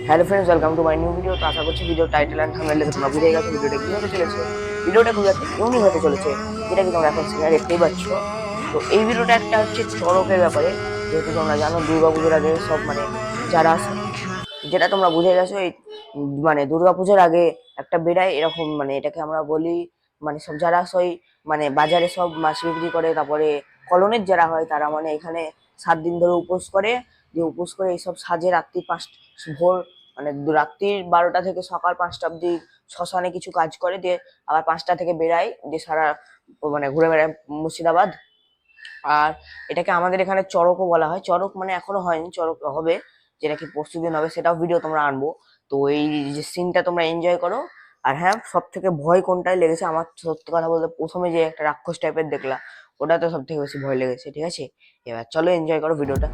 Hello friends, welcome to my new video. তো আশা করছি video title and thumbnail দেখে তোমরা বুঝে গেছো ভিডিওটা কি হতে চলেছে। ভিডিওটা খুব একটা ইউনিক হতে চলেছে, যেটা কি তোমরা এখন স্ক্রিনে দেখতেই পাচ্ছ। তো এই ভিডিওটা একটা হচ্ছে চড়কের ব্যাপারে। যেহেতু তোমরা জানো দুর্গাপুজোর আগে সব যারা যেটা তোমরা বুঝে গেছো, এই দুর্গাপুজোর আগে একটা বেড়ায় এরকম, এটাকে আমরা বলি সব যারা সই বাজারে সব মাছ বিক্রি করে, তারপরে কলোনির যারা হয় তারা এখানে 7 দিন ধরে উপোস করে। যে উপোস করে এইসব সাজে রাত্রি ভোর রাত্রির 12টা থেকে সকাল 5টা অব্দি শ্মশানে কিছু কাজ করে, দিয়ে আবার 5টা থেকে বেড়ায়, দিয়ে সারা ঘুরে বেড়ায় মুর্শিদাবাদ। আর এটাকে আমাদের এখানে চড়কও বলা হয়। চড়ক এখনো হয়নি, চড়ক হবে, যেটা কি পরশু দিন হবে, সেটাও ভিডিও তোমরা আনবো। তো এই যে সিনটা তোমরা এনজয় করো। আর হ্যাঁ, সব থেকে ভয় কোনটাই লেগেছে আমার, সত্যি কথা বলতে প্রথমে যে একটা রাক্ষস টাইপের দেখলা, ওটাতে সব থেকে বেশি ভয় লেগেছে। ঠিক আছে, এবার চলো এনজয় করো ভিডিওটা।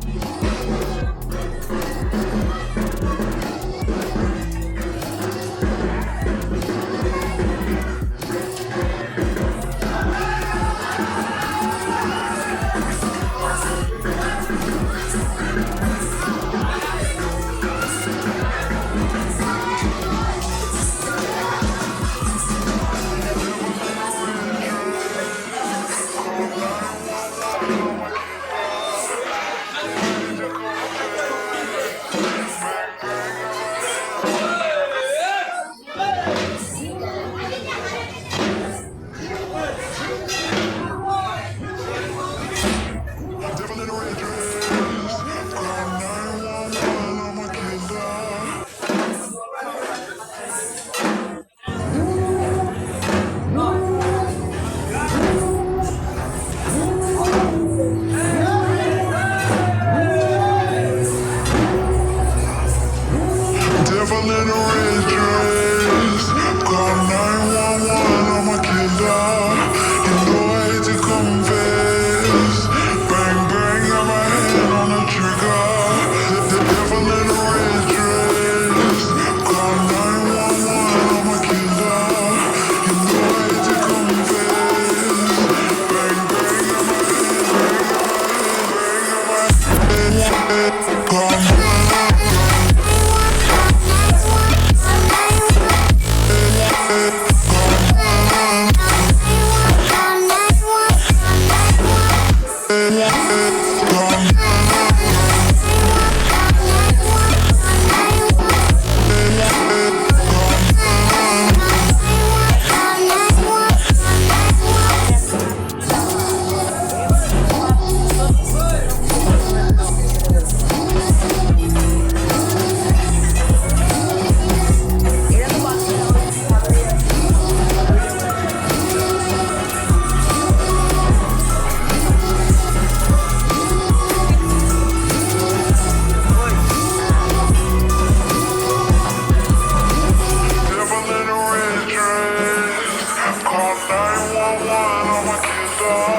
Devil in a red dress, call 911, I'm a killer. You know I hate to confess. Bang bang, got my hand on the trigger. The devil in a red dress, call 911, I'm a killer. You know I hate to confess. Bang bang, got my hand, call 911. Devil in a red dress, call 911, I'm a killer.